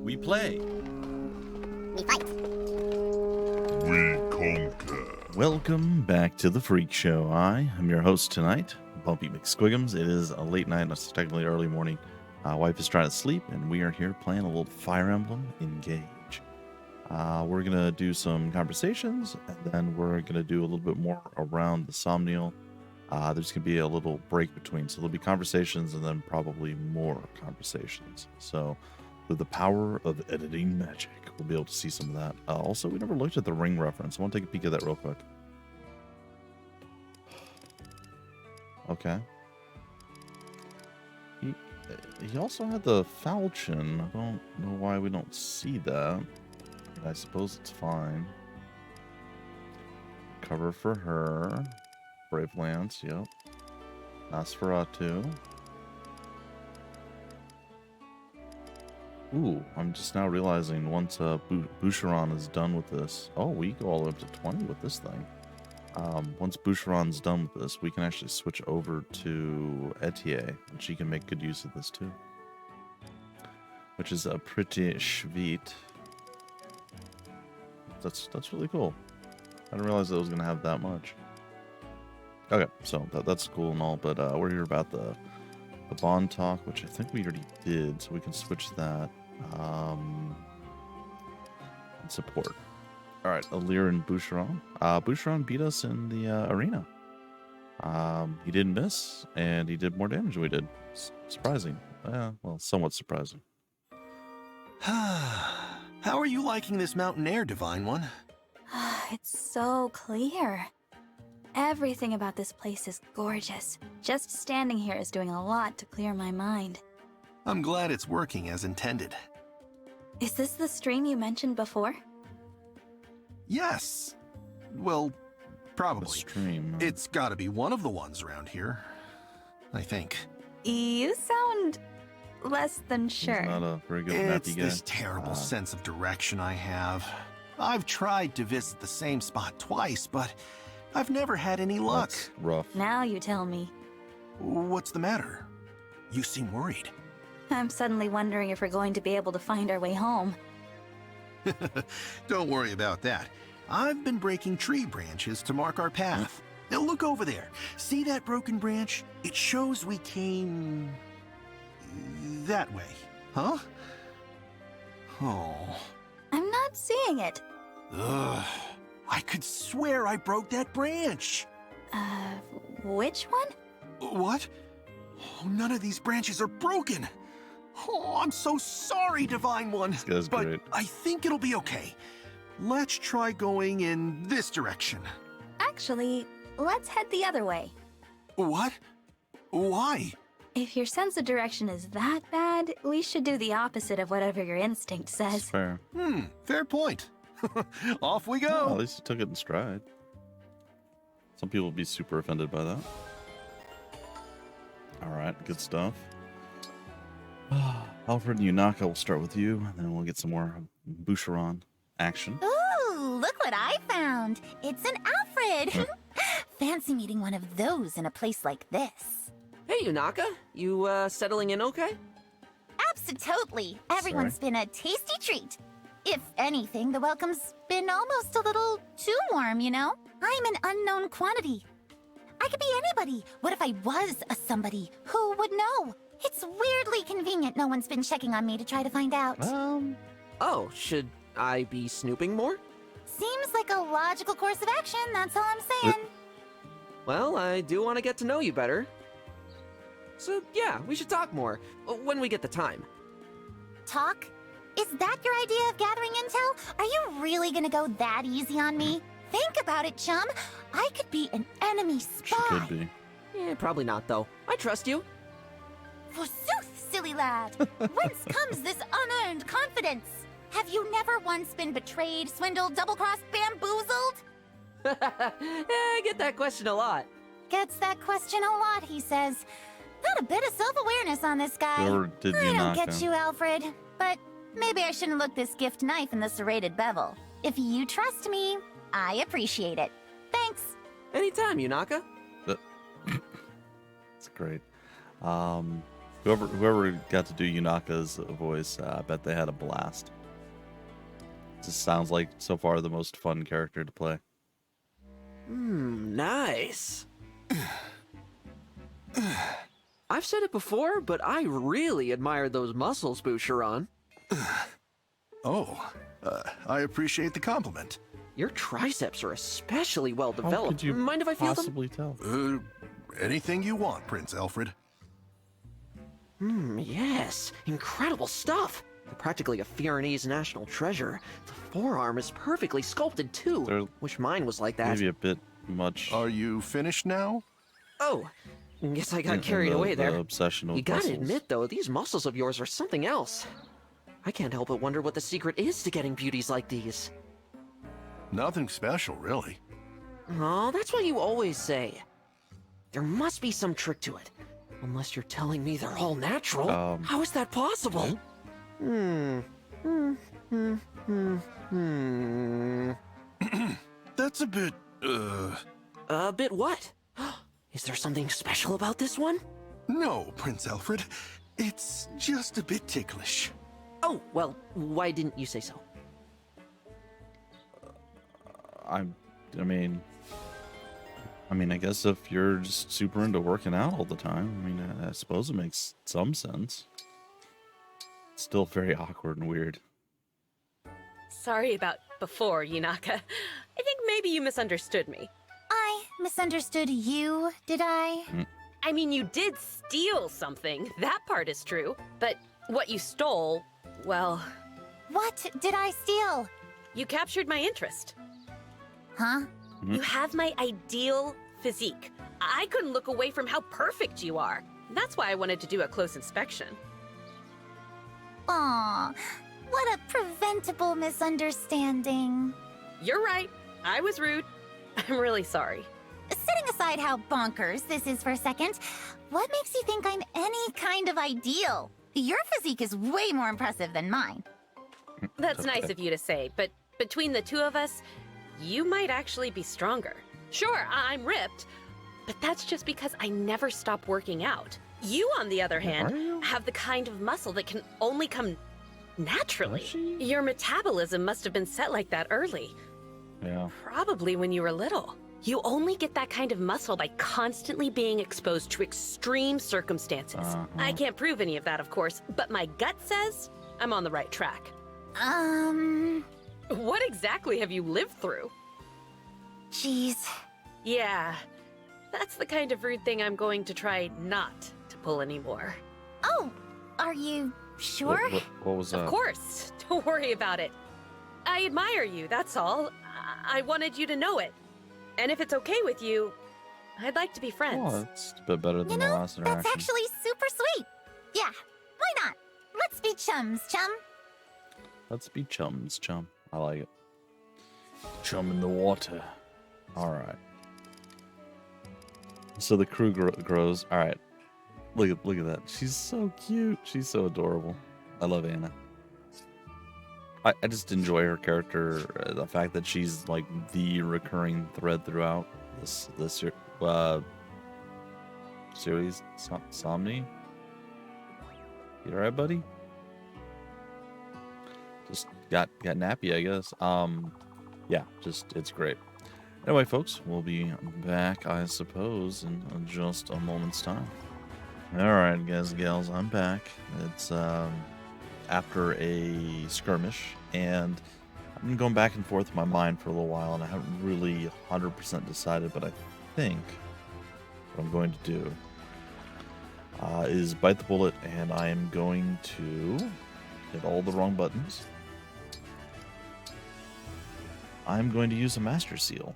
We play. We fight. We conquer. Welcome back to the Freak Show. I am your host tonight, Bumpy McSquigums. It is a late night, it's technically early morning. Wife is trying to sleep, and we are here playing a little Fire Emblem Engage. We're going to do some conversations, and then we're going to do a little bit more around the Somnial. There's going to be a little break between, so there'll be conversations and then probably more conversations. So with the power of editing magic, we'll be able to see some of that. Also, we never looked at the ring reference. I want to take a peek at that real quick. Okay. He also had the falchion. I don't know why we don't see that. I suppose it's fine. Cover for her. Brave Lance, yep. Nosferatu. Ooh, I'm just now realizing once Boucheron is done with this. Oh, we go all the way up to 20 with this thing. Once Boucheron's done with this, we can actually switch over to Etier, and she can make good use of this too. Which is a pretty sweet. That's really cool. I didn't realize it was going to have that much. Okay, so that's cool and all, but we're here about the bond talk, which I think we already did, so we can switch that. And support. All right, Alir and Boucheron. Boucheron beat us in the arena. He didn't miss, and he did more damage than we did. Surprising. Well, somewhat surprising. How are you liking this mountain air, Divine One? It's so clear. Everything about this place is gorgeous. Just standing here is doing a lot to clear my mind. I'm glad it's working as intended. Is this the stream you mentioned before? Yes. Well, probably. The stream. It's gotta be one of the ones around here. I think. You sound less than sure. He's not a very good It's mappy guy. this terrible sense of direction I have. I've tried to visit the same spot twice, but I've never had any luck. That's rough. Now you tell me. What's the matter? You seem worried. I'm suddenly wondering if we're going to be able to find our way home. Don't worry about that. I've been breaking tree branches to mark our path. Now look over there. See that broken branch? It shows we came that way. Huh? Oh. I'm not seeing it. Ugh. I could swear I broke that branch. Which one? What? Oh, none of these branches are broken. Oh, I'm so sorry, Divine One. This guy's but great. I think it'll be okay. Let's try going in this direction. Actually, let's head the other way. What? Why? If your sense of direction is that bad, we should do the opposite of whatever your instinct It's says. fair. Fair point. Off we Well, go. at least he took it in stride. Some people would be super offended by that. Alright, good stuff. Alfred and Yunaka, we'll start with you, and then we'll get some more Boucheron action. Ooh, look what I found. It's an Alfred. Fancy meeting one of those in a place like this. Hey, Yunaka. You, settling in okay? Absolutely. Everyone's been a tasty treat. If anything, the welcome's been almost a little too warm, you know? I'm an unknown quantity. I could be anybody. What if I was a somebody? Who would know? It's weirdly convenient no one's been checking on me to try to find out. Oh, should I be snooping more? Seems like a logical course of action, that's all I'm saying. Well, I do want to get to know you better. So, yeah, we should talk more, when we get the time. Talk? Is that your idea of gathering intel? Are you really gonna go that easy on me? Think about it, chum. I could be an enemy She spy. could be. Probably not, though. I trust you. Forsooth, silly lad. Whence comes this unearned confidence? Have you never once been betrayed, swindled, double-crossed, bamboozled? I get that question a lot. Gets that question a lot, he says. Not a bit of self-awareness on this guy. Whoever did I don't Yunaka. get you, Alfred. But maybe I shouldn't look this gift knife in the serrated bevel. If you trust me, I appreciate it. Thanks. Anytime, Yunaka. It's great. Whoever got to do Yunaka's voice, I bet they had a blast. Just sounds like so far the most fun character to play. Nice. I've said it before, but I really admire those muscles, Boucheron. Oh, I appreciate the compliment. Your triceps are especially well How developed. could you Mind if I feel them? possibly tell? Anything you want, Prince Alfred. Yes. Incredible stuff. They're practically a Pyrenees national treasure. The forearm is perfectly sculpted, too. They're Wish mine was like that. Maybe a bit much. Are you finished now? Oh, guess I got in carried the, away the there. obsession with You gotta muscles. admit, though, these muscles of yours are something else. I can't help but wonder what the secret is to getting beauties like these. Nothing special, really. Oh, that's what you always say. There must be some trick to it. Unless you're telling me they're all natural. How is that possible? That's a bit, A bit what? Is there something special about this one? No, Prince Alfred. It's just a bit ticklish. Oh, well, why didn't you say so? I mean, I guess if you're just super into working out all the time, I mean, I suppose it makes some sense. It's still very awkward and weird. Sorry about before, Yunaka. I think maybe you misunderstood me. I misunderstood you, did I? I mean, you did steal something. That part is true. But what you stole, well, What did I steal? you captured my interest. Huh? You have my ideal physique. I couldn't look away from how perfect you are. That's why I wanted to do a close inspection. Aw, what a preventable misunderstanding. You're right. I was rude. I'm really sorry. Setting aside how bonkers this is for a second, what makes you think I'm any kind of ideal? Your physique is way more impressive than mine. That's nice of you to say, but between the two of us, you might actually be stronger. Sure, I'm ripped, but that's just because I never stop working out. You, on the other Are you? hand, have the kind of muscle that can only come naturally. Does she? Your metabolism must have been set like that early, Yeah. probably when you were little. You only get that kind of muscle by constantly being exposed to extreme circumstances. I can't prove any of that, of course, but my gut says I'm on the right track. What exactly have you lived through? Jeez. Yeah, that's the kind of rude thing I'm going to try not to pull anymore. Oh, are you sure? What was that? Of course, don't worry about it. I admire you, that's all. I wanted you to know it. And if it's okay with you, I'd like to be friends. Oh, that's a bit better than You the know, last interaction. that's actually super sweet. Yeah, why not? Let's be chums, chum. Let's be chums, chum. I like it. Chum in the water. All right. So the crew grows. All right. Look at that. She's so cute. She's so adorable. I love Anna. I just enjoy her character. The fact that she's like the recurring thread throughout this series. Somni. You all right, buddy? Just got nappy, I guess. Yeah, just it's great. Anyway, folks, we'll be back, I suppose, in just a moment's time. All right, guys and gals, I'm back. It's after a skirmish, and I've been going back and forth in my mind for a little while, and I haven't really 100% decided, but I think what I'm going to do is bite the bullet, and I am going to hit all the wrong buttons. I'm going to use a Master Seal.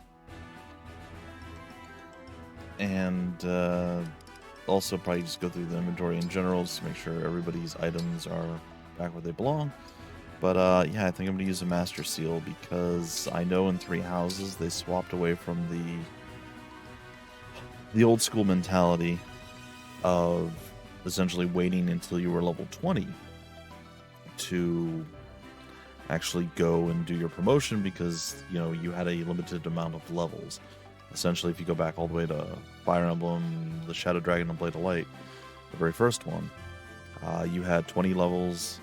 And also probably just go through the inventory in general just to make sure everybody's items are back where they belong. But yeah, I think I'm going to use a Master Seal because I know in Three Houses they swapped away from the old school mentality of essentially waiting until you were level 20 to actually go and do your promotion because, you know, you had a limited amount of levels. Essentially, if you go back all the way to Fire Emblem, the Shadow Dragon, and Blade of Light, the very first one, You had 20 levels,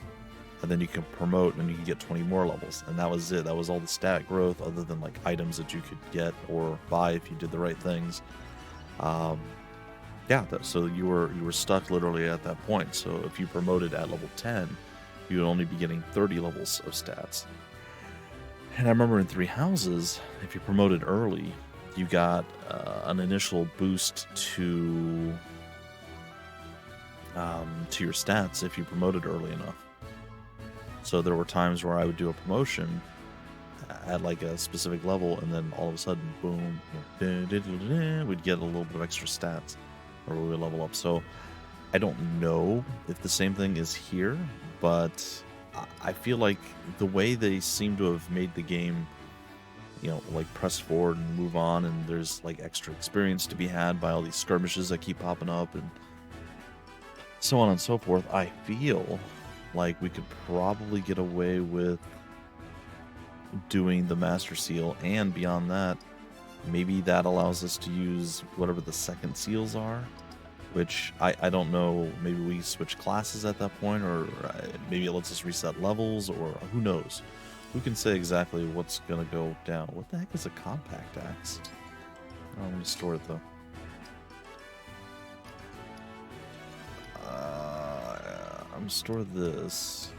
and then you can promote and you can get 20 more levels, and that was it. That was all the stat growth, other than like items that you could get or buy if you did the right things. Yeah, so you were stuck literally at that point. So if you promoted at level 10, you would only be getting 30 levels of stats. And I remember in Three Houses, if you promoted early, you got an initial boost to your stats if you promoted early enough. So there were times where I would do a promotion at like a specific level, and then all of a sudden, boom, we'd get a little bit of extra stats, or we would level up. So I don't know if the same thing is here, but I feel like the way they seem to have made the game, you know, like press forward and move on, and there's like extra experience to be had by all these skirmishes that keep popping up and so on and so forth. I feel like we could probably get away with doing the Master Seal, and beyond that, maybe that allows us to use whatever the second seals are, which I don't know. Maybe we switch classes at that point, or maybe it lets us reset levels, or who knows. Who can say exactly what's gonna go down? What the heck is a compact axe? I'm gonna store it though. I'm gonna store this.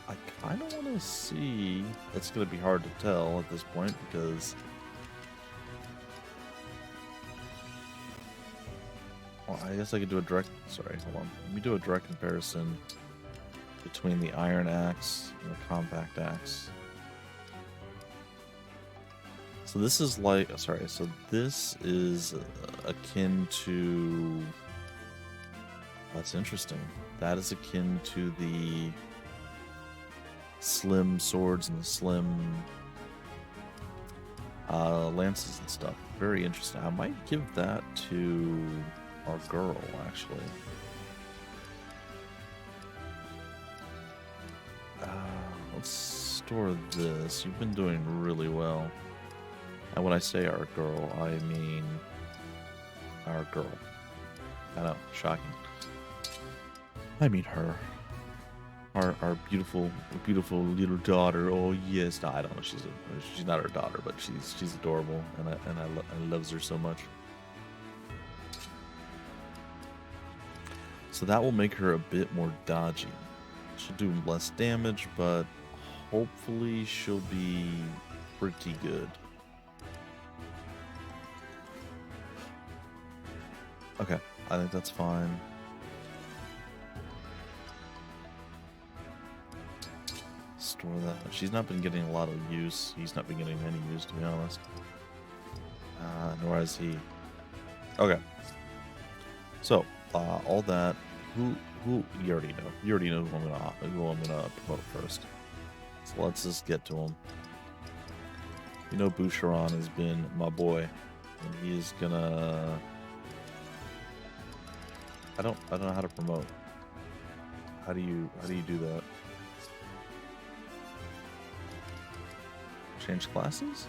I kind of want to see. It's gonna be hard to tell at this point because. Well, I guess I could do a direct. Sorry, hold on. Let me do a direct comparison between the iron axe and the compact axe. So this is like, sorry, so this is akin to, that's interesting. That is akin to the slim swords and the slim lances and stuff. Very interesting. I might give that to our girl, actually. Let's store this. You've been doing really well. And when I say our girl, I mean our girl. I know, shocking. I mean her. Our beautiful little daughter. Oh yes, no, I don't know. She's not our daughter, but she's adorable, and I loves her so much. So that will make her a bit more dodgy. She'll do less damage, but hopefully she'll be pretty good. Okay, I think that's fine. Store that. She's not been getting a lot of use. He's not been getting any use, to be honest. Nor has he. Okay. So, all that. Who you already know. You already know who I'm gonna promote first. So let's just get to him. You know, Boucheron has been my boy, and he is gonna. I don't know how to promote. How do you do that? Change classes?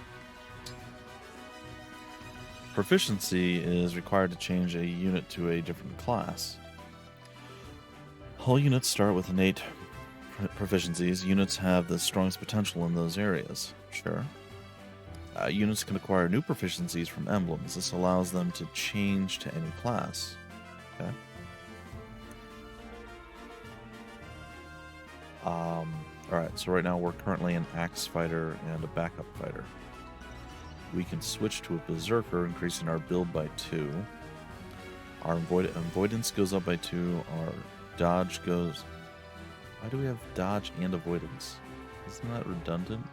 Proficiency is required to change a unit to a different class. All units start with innate proficiencies. Units have the strongest potential in those areas. Sure. Units can acquire new proficiencies from emblems. This allows them to change to any class. Okay. Alright, so right now we're currently an axe fighter and a backup fighter. We can switch to a berserker, increasing our build by 2. Our avoidance goes up by 2. Our dodge goes... Why do we have dodge and avoidance? Isn't that redundant?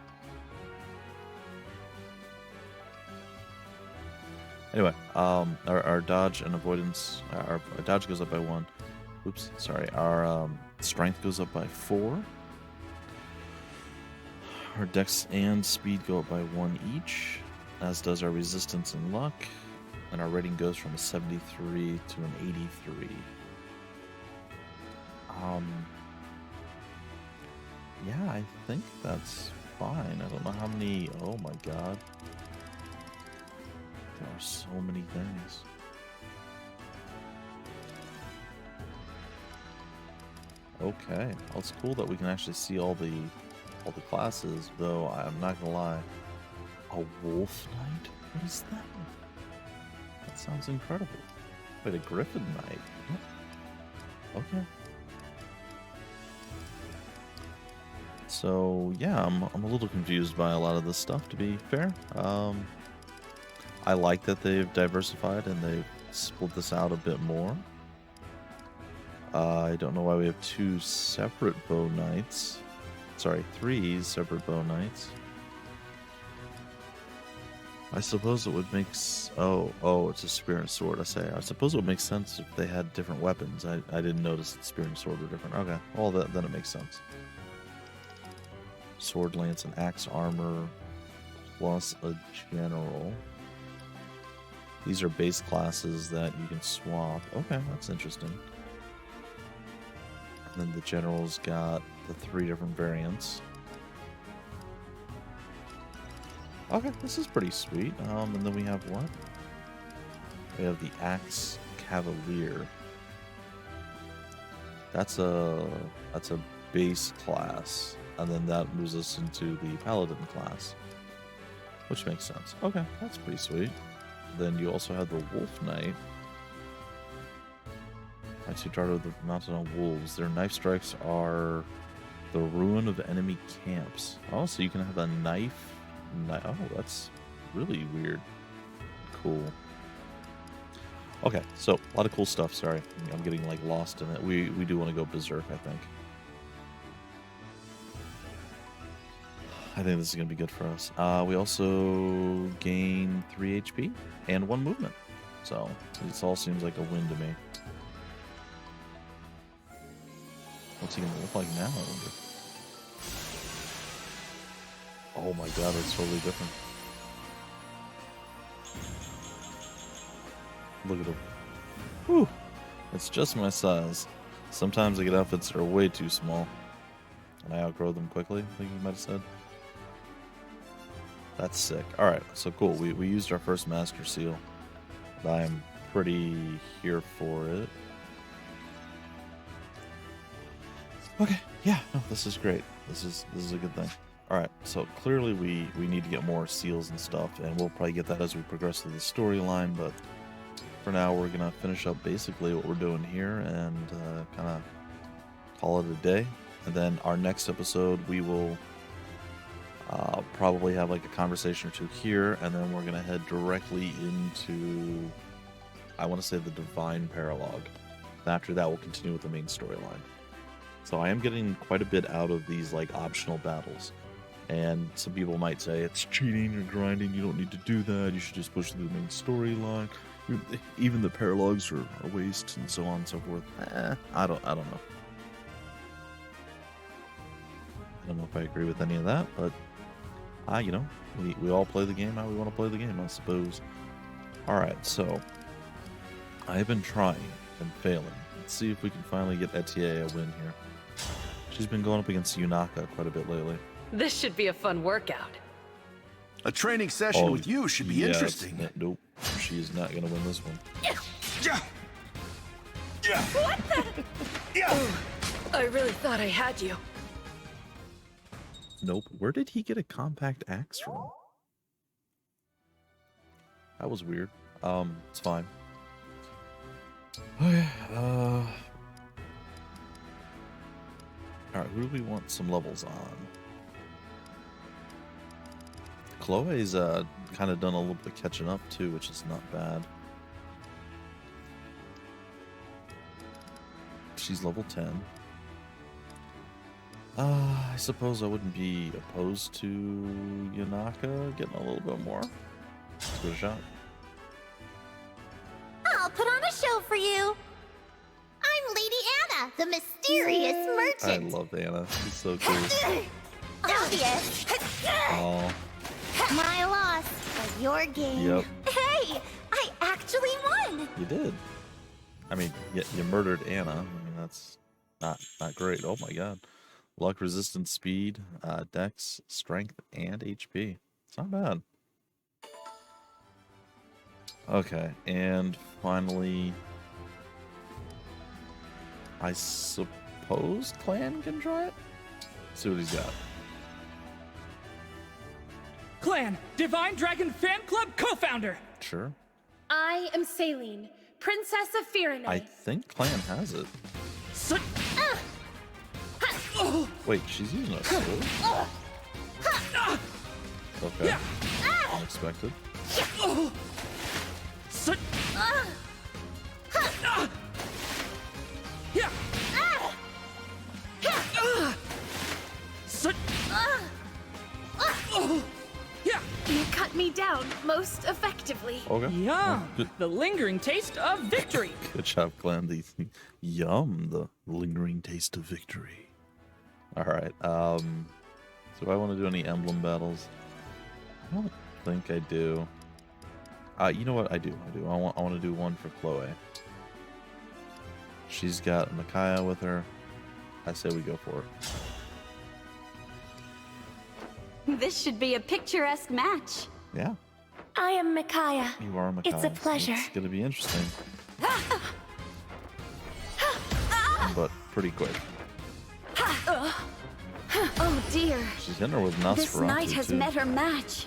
Anyway, our dodge and avoidance... Our dodge goes up by 1. Oops, sorry. Our strength goes up by 4. Our dex and speed go up by 1 each, as does our resistance and luck, and our rating goes from a 73 to an 83. Yeah, I think that's fine. I don't know how many... Oh my god. There are so many things. Okay. Well, it's cool that we can actually see all the classes, though I'm not gonna lie. A wolf knight? What is that? That sounds incredible. Wait, a griffin knight? What? Okay. So yeah, I'm a little confused by a lot of this stuff, to be fair. I like that they've diversified and they've split this out a bit more. I don't know why we have 2 separate bow knights. Sorry, 3 separate bow knights. I suppose it would make oh, it's a spear and sword. I suppose it would make sense if they had different weapons. I didn't notice that spear and sword were different. Okay, well then it makes sense. Sword, lance, and axe armor plus a general. These are base classes that you can swap. Okay, that's interesting. And then the general's got the 3 different variants. Okay, this is pretty sweet. And then we have what? We have the Axe Cavalier. That's a base class, and then that moves us into the Paladin class, which makes sense. Okay, that's pretty sweet. Then you also have the Wolf Knight. Knights who dart over the mountain on wolves. Their knife strikes are the ruin of enemy camps. Oh, so you can have a knife. Oh, that's really weird. Cool. Okay, so a lot of cool stuff. Sorry, I'm getting like lost in it. We do want to go berserk, I think. I think this is gonna be good for us. We also gain 3 HP and 1 movement, so this all seems like a win to me. What's he gonna look like now, I wonder? Oh my god, it's totally different. Look at him. Whew. It's just my size. Sometimes I get outfits that are way too small. And I outgrow them quickly, I think you might have said. That's sick. Alright, so cool. We used our first Master Seal. I'm pretty here for it. Okay, yeah, no, this is great. This is a good thing. Alright, so clearly we need to get more seals and stuff, and we'll probably get that as we progress through the storyline, but for now we're going to finish up basically what we're doing here and kind of call it a day. And then our next episode we will probably have like a conversation or 2 here, and then we're going to head directly into, I want to say, the Divine Paralogue. After that we'll continue with the main storyline. So I am getting quite a bit out of these like optional battles. And some people might say it's cheating or grinding, you don't need to do that, you should just push through the main storyline. Even the paralogs are a waste and so on and so forth. I don't know. I don't know if I agree with any of that, but we all play the game how we want to play the game, I suppose. Alright, so I have been trying and failing. Let's see if we can finally get Etier a win here. She's been going up against Yunaka quite a bit lately. This should be a fun workout. A training session with you should be interesting. Nope, she is not going to win this one. What the? I really thought I had you. Nope. Where did he get a compact axe from? That was weird. It's fine. Okay, alright, who do we want some levels on? Chloe's kind of done a little bit of catching up too, which is not bad. She's level 10. I suppose I wouldn't be opposed to Yunaka getting a little bit more. Let's give it a shot. I'll put on a show for you. I'm Lady Anna, the mysterious merchant. I love Anna. She's so cool. Obvious. Oh. My loss, but your game. Yep. Hey, I actually won. You did. I mean, you murdered Anna. I mean, that's not great. Oh my god. Luck, resistance, speed, dex, strength, and HP. It's not bad. Okay, and finally, I suppose suppose Clan can try it. See what he's got. Clan, Divine Dragon Fan Club co-founder. Sure. I am Saline, Princess of Firene. I think Clan has it. Wait, she's using a sword? Okay. Unexpected. You cut me down most effectively. Okay. Yum! Good, The lingering taste of victory. good job, Clan. Yum, the lingering taste of victory. Alright, so do I want to do any emblem battles? I don't think I do. You know what? I do. I want to do one for Chloe. She's got Micaiah with her. I say we go for it. This should be a picturesque match. Yeah, I am Micaiah. you are Micaiah. It's a pleasure. It's gonna be interesting. But pretty quick. Oh dear. She's in her with Nosferatu, This knight has too. met her match.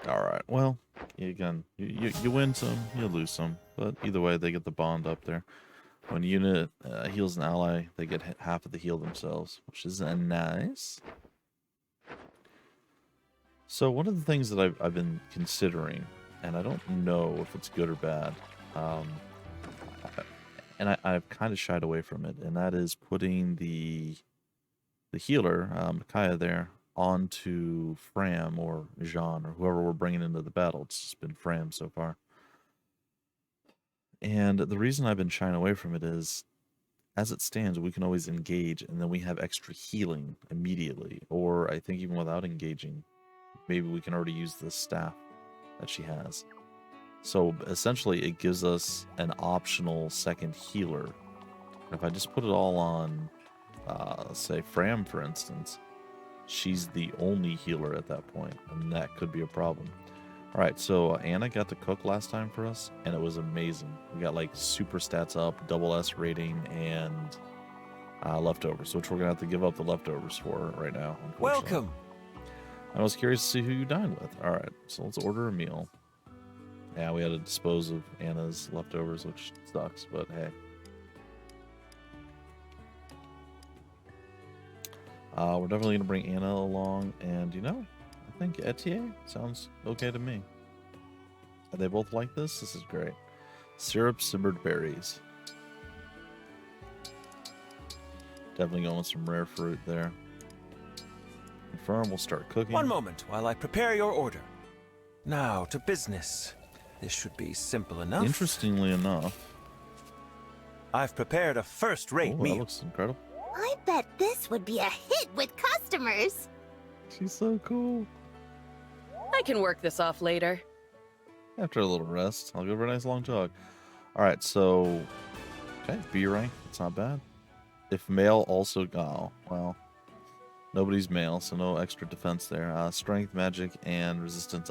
Alright, well, again, you win some, you lose some. But either way, they get the bond up there. When a unit heals an ally, they get half of the heal themselves, which is nice. So one of the things that I've been considering, and I don't know if it's good or bad, and I've kind of shied away from it, and that is putting the healer, Micaiah there, onto Fram or Jean or whoever we're bringing into the battle. It's just been Fram so far. And the reason I've been shying away from it is, as it stands, we can always engage, and then we have extra healing immediately. Or I think even without engaging, maybe we can already use the staff that she has. So essentially, it gives us an optional second healer. If I just put it all on, say, Fram, for instance, she's the only healer at that point, and that could be a problem. Alright, so Anna got to cook last time for us, and it was amazing. We got like super stats up, double S rating, and leftovers, which we're going to have to give up the leftovers for right now. Welcome! I was curious to see who you dined with. Alright, so let's order a meal. Yeah, we had to dispose of Anna's leftovers, which sucks, but hey. We're definitely going to bring Anna along, and you know, I think Etienne sounds okay to me. Are they both like this? This is great. Syrup simmered berries. Definitely going with some rare fruit there. Confirm, we'll start cooking. One moment while I prepare your order. Now to business. This should be simple enough. Interestingly enough, I've prepared a first-rate that meal. looks incredible. I bet this would be a hit with customers. She's so cool. I can work this off later. After a little rest, I'll go for a nice long jog. Alright, so... Okay, B rank. It's not bad. If male also... Oh, well... Nobody's male, so no extra defense there. Strength, magic, and resistance.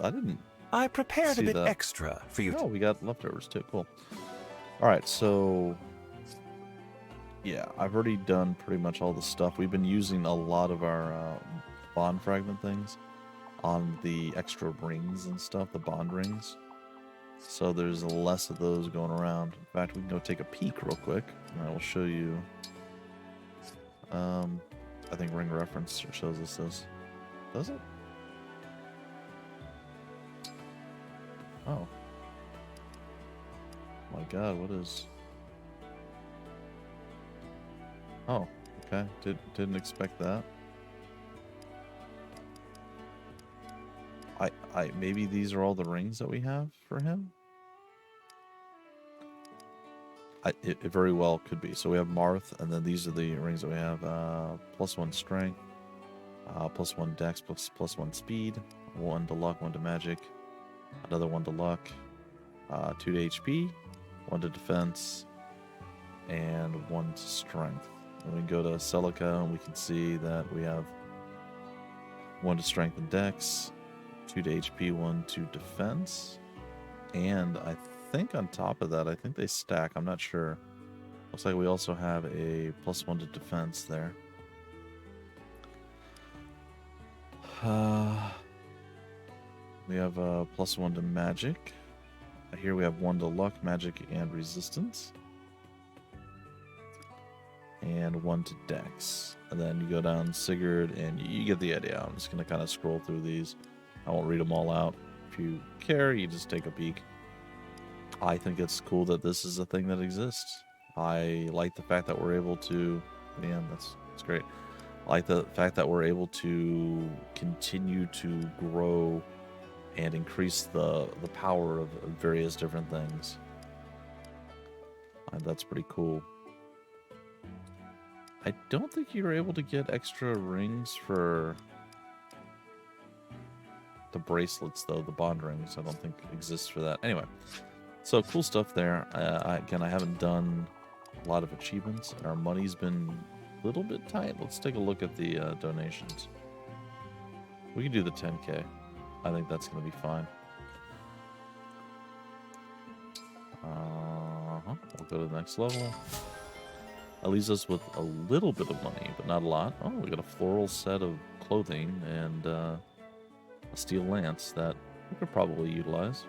I prepared a see bit that. extra for you. Oh, we got leftovers too. Cool. Alright, so... Yeah, I've already done pretty much all the stuff. We've been using a lot of our bond fragment things on the extra rings and stuff, the bond rings. So there's less of those going around. In fact, we can go take a peek real quick, and I will show you. I think ring reference shows us this. Does it? Oh. My God, what is... Oh, okay. Didn't expect that. Maybe these are all the rings that we have for him? It very well could be. So we have Marth, and then these are the rings that we have. +1 strength, +1 dex, +1 speed, 1 to luck, 1 to magic, another 1 to luck, 2 to HP, 1 to defense, and 1 to strength. And we can go to Celica, and we can see that we have 1 to strength and dex, 2 to HP, 1 to defense, and I think on top of that, I think they stack. I'm not sure. Looks like we also have a +1 to defense there. We have a +1 to magic. Here we have 1 to luck, magic, and resistance. And 1 to dex. And then you go down Sigurd, and you get the idea. I'm just going to kind of scroll through these. I won't read them all out. If you care, you just take a peek. I think it's cool that this is a thing that exists. I like the fact that we're able to... Man, that's great. I like the fact that we're able to continue to grow and increase the power of various different things. That's pretty cool. I don't think you're able to get extra rings for the bracelets, though. The bond rings, I don't think exists for that. Anyway, so cool stuff there. Again, I haven't done a lot of achievements. Our money's been a little bit tight. Let's take a look at the donations. We can do the 10K. I think that's going to be fine. We'll go to the next level. That leaves us with a little bit of money, but not a lot. Oh, we got a floral set of clothing and a steel lance that we could probably utilize.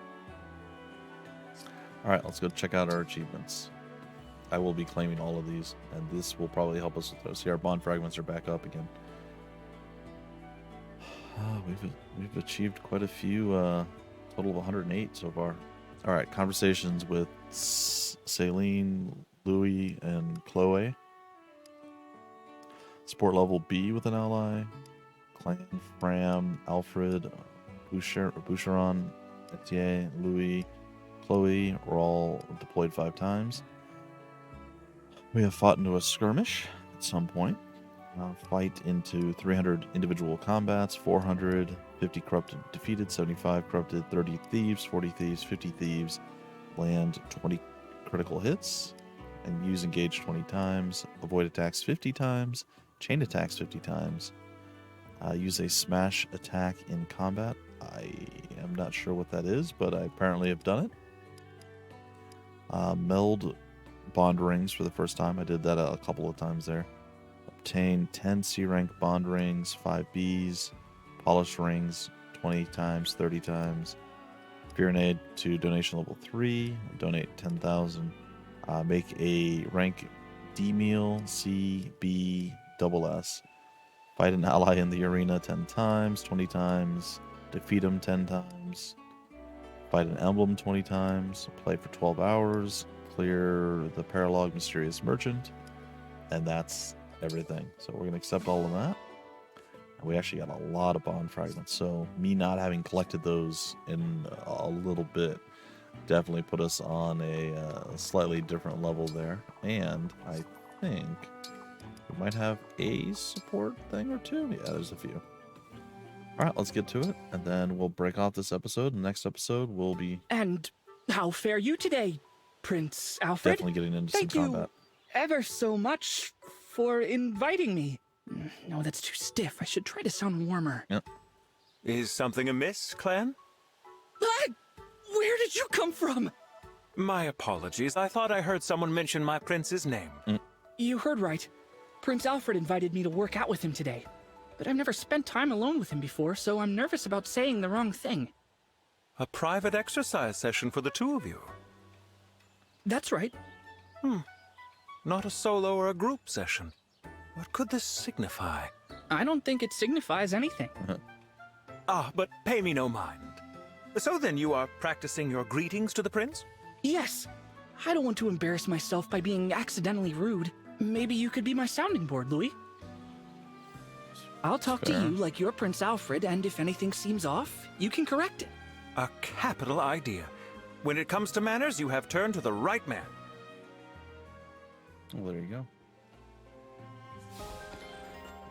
Alright, let's go check out our achievements. I will be claiming all of these, and this will probably help us with those. See, our bond fragments are back up again. We've achieved quite a few, total of 108 so far. Alright, conversations with Celine, Louis, and Chloe. Sport level B with an ally. Clan, Fram, Alfred, Boucheron, Etienne, Louis, Chloe were all deployed 5 times. We have fought into a skirmish at some point. Fight into 300 individual combats, 450 corrupted defeated, 75 corrupted, 30 thieves, 40 thieves, 50 thieves, land 20 critical hits, and use engage 20 times, avoid attacks 50 times, chain attacks 50 times, use a smash attack in combat. I am not sure what that is, but I apparently have done it. Meld bond rings for the first time. I did that a couple of times there. Obtain 10 C rank bond rings, 5 Bs, polish rings 20 times, 30 times. Pyrenade to donation level 3, donate 10,000. Make a rank D meal, C, B, double S. Fight an ally in the arena 10 times, 20 times. Defeat him 10 times. Fight an emblem 20 times. Play for 12 hours. Clear the Paralog Mysterious Merchant. And that's everything. So we're going to accept all of that. And we actually got a lot of bond fragments. So me not having collected those in a little bit definitely put us on a slightly different level there. And I think we might have a support thing or two. Yeah, there's a few. All right, let's get to it, and then we'll break off this episode. The next episode will be... And how fare you today, Prince Alfred? Definitely getting into some combat. Thank you ever so much for inviting me. No, that's too stiff. I should try to sound warmer. Yep. Is something amiss, Clan? Where did you come from? My apologies. I thought I heard someone mention my prince's name. You heard right. Prince Alfred invited me to work out with him today. But I've never spent time alone with him before, so I'm nervous about saying the wrong thing. A private exercise session for the two of you? That's right. Not a solo or a group session. What could this signify? I don't think it signifies anything. But pay me no mind. So then you are practicing your greetings to the prince? Yes. I don't want to embarrass myself by being accidentally rude. Maybe you could be my sounding board, Louis. I'll talk to you like you're Prince Alfred, and if anything seems off, you can correct it. A capital idea. When it comes to manners, you have turned to the right man. Well, there you go.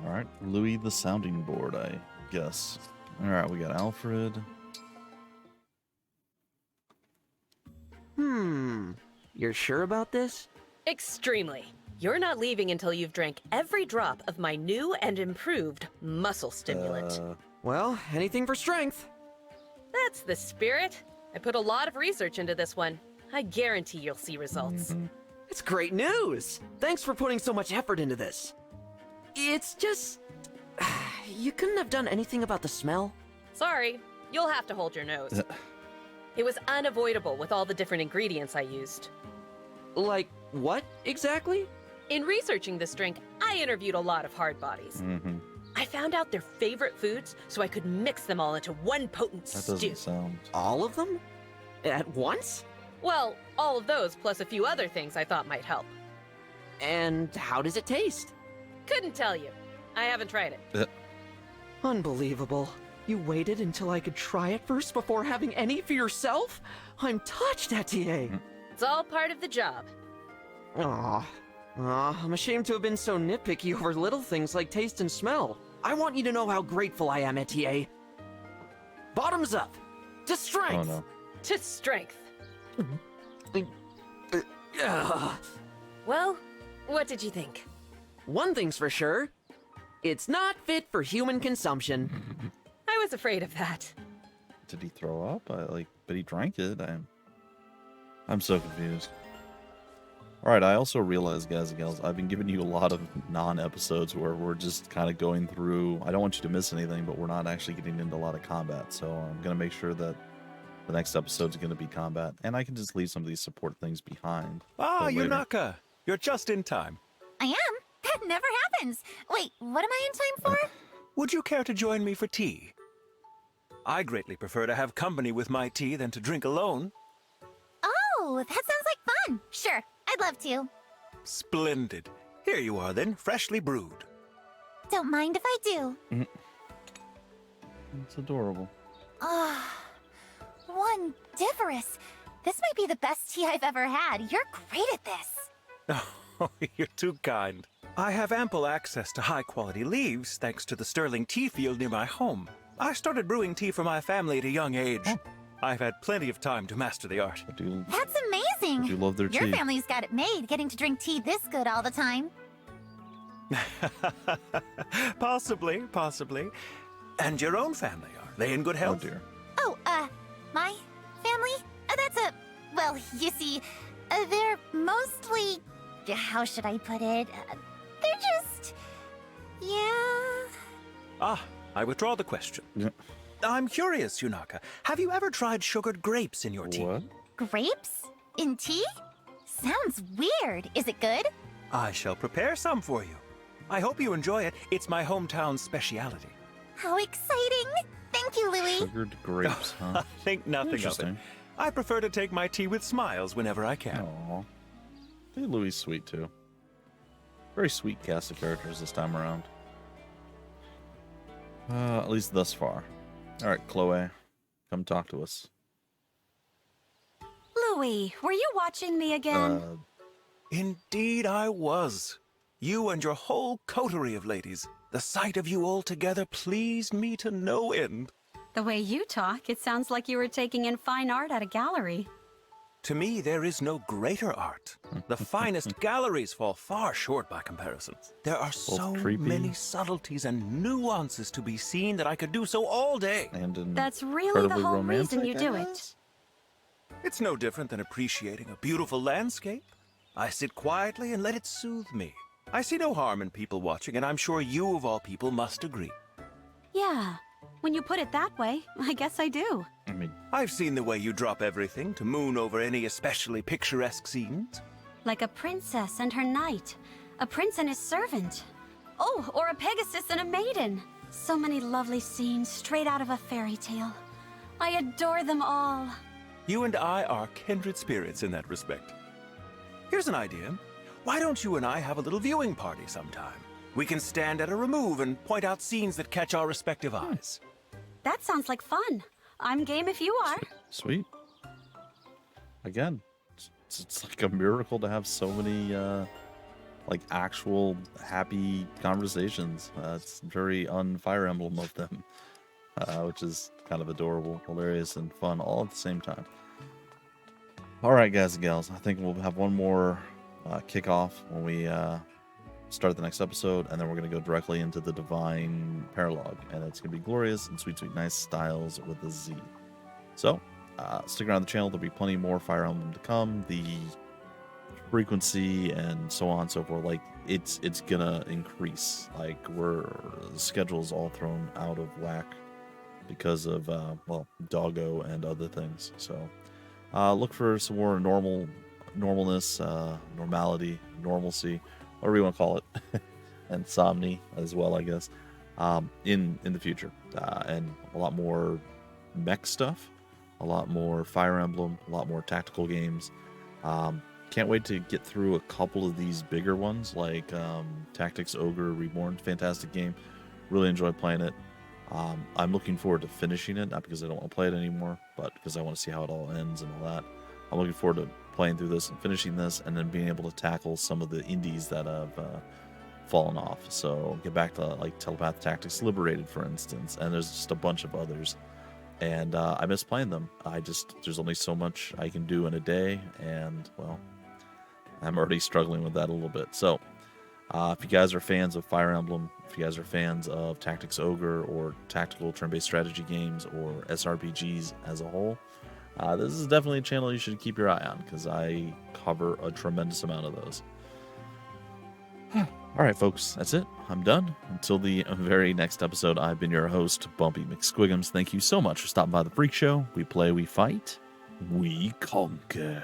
All right, Louis the sounding board, I guess. All right, we got Alfred. You're sure about this? Extremely. You're not leaving until you've drank every drop of my new and improved muscle stimulant. Well, anything for strength. That's the spirit. I put a lot of research into this one. I guarantee you'll see results. It's great news! Thanks for putting so much effort into this. It's just... You couldn't have done anything about the smell? Sorry, you'll have to hold your nose. It was unavoidable with all the different ingredients I used. Like, what exactly? In researching this drink, I interviewed a lot of hard bodies. Mm-hmm. I found out their favorite foods so I could mix them all into one potent That stew. doesn't sound... All of them? At once? Well, all of those plus a few other things I thought might help. And how does it taste? Couldn't tell you. I haven't tried it. Unbelievable. You waited until I could try it first before having any for yourself? I'm touched, Etier. It's all part of the job. Aw, I'm ashamed to have been so nitpicky over little things like taste and smell. I want you to know how grateful I am, Etier. Bottoms up. To strength. Oh, no. To strength. Ugh. Well, what did you think? One thing's for sure. It's not fit for human consumption. I was afraid of that. Did he throw up? But he drank it. I'm so confused. All right, I also realized, guys and gals, I've been giving you a lot of non-episodes where we're just kind of going through. I don't want you to miss anything, but we're not actually getting into a lot of combat. So I'm going to make sure that the next episode's going to be combat, and I can just leave some of these support things behind. Ah, for later. Yunaka, you're just in time. I am? That never happens. Wait, what am I in time for? Would you care to join me for tea? I greatly prefer to have company with my tea than to drink alone. Oh, that sounds like fun. Sure, I'd love to. Splendid. Here you are then, freshly brewed. Don't mind if I do. It's adorable. Wondiferous. This might be the best tea I've ever had. You're great at this. Oh, you're too kind. I have ample access to high-quality leaves thanks to the sterling tea field near my home. I started brewing tea for my family at a young age. Oh. I've had plenty of time to master the art. That's amazing. I do love their Your tea. family's got it made, getting to drink tea this good all the time. Possibly. And your own family, are they in good health? Oh dear. Oh, my family? Well, you see, they're mostly... How should I put it? They're just... Yeah... Ah, I withdraw the question. Yeah. I'm curious, Yunaka. Have you ever tried sugared grapes in your tea? What? Grapes? In tea? Sounds weird. Is it good? I shall prepare some for you. I hope you enjoy it. It's my hometown speciality. How exciting! Thank you, Louis. Sugared grapes, huh? Think nothing of it. Interesting. I prefer to take my tea with smiles whenever I can. Aw. I think Louis is sweet, too. Very sweet cast of characters this time around. At least thus far. All right, Chloe, come talk to us. Louis, were you watching me again? Indeed I was. You and your whole coterie of ladies. The sight of you all together pleased me to no end. The way you talk, it sounds like you were taking in fine art at a gallery. To me, there is no greater art. The finest galleries fall far short by comparison. There are so many subtleties and nuances to be seen that I could do so all day. And That's really the whole romantic, reason you do I it. guess? It's no different than appreciating a beautiful landscape. I sit quietly and let it soothe me. I see no harm in people watching, and I'm sure you of all people must agree. Yeah, when you put it that way, I guess I do. I mean, I've seen the way you drop everything to moon over any especially picturesque scenes. Like a princess and her knight, a prince and his servant. Oh, or a Pegasus and a maiden. So many lovely scenes straight out of a fairy tale. I adore them all. You and I are kindred spirits in that respect. Here's an idea. Why don't you and I have a little viewing party sometime? We can stand at a remove and point out scenes that catch our respective eyes. That sounds like fun. I'm game if you are. sweet. Again, it's like a miracle to have so many, like, actual happy conversations. It's very un-Fire Emblem of them, which is kind of adorable, hilarious, and fun all at the same time. All right, guys and gals, I think we'll have one more kickoff when we start the next episode, and then we're going to go directly into the Divine Paralogue, and it's going to be glorious and sweet, sweet, nice styles with a Z. So, stick around the channel. There'll be plenty more Fire Emblem to come. The frequency and so on and so forth, like it's gonna increase. Like the schedule's all thrown out of whack because of well, doggo and other things. So look for some more normalness, normality, normalcy, whatever you want to call it, and somni as well, I guess, in the future, and a lot more mech stuff, a lot more Fire Emblem, a lot more tactical games. Can't wait to get through a couple of these bigger ones, like Tactics Ogre Reborn. Fantastic game. Really enjoyed playing it. I'm looking forward to finishing it, not because I don't want to play it anymore, but because I want to see how it all ends and all that. I'm looking forward to playing through this and finishing this, and then being able to tackle some of the indies that have fallen off. So get back to like Telepath Tactics Liberated, for instance, and there's just a bunch of others. And I miss playing them. There's only so much I can do in a day, and well, I'm already struggling with that a little bit. So if you guys are fans of Fire Emblem, if you guys are fans of Tactics Ogre or tactical turn-based strategy games or SRPGs as a whole, this is definitely a channel you should keep your eye on, because I cover a tremendous amount of those. All right, folks, that's it. I'm done. Until the very next episode, I've been your host, Bumpy McSquigums. Thank you so much for stopping by the Freak Show. We play, we fight, we conquer.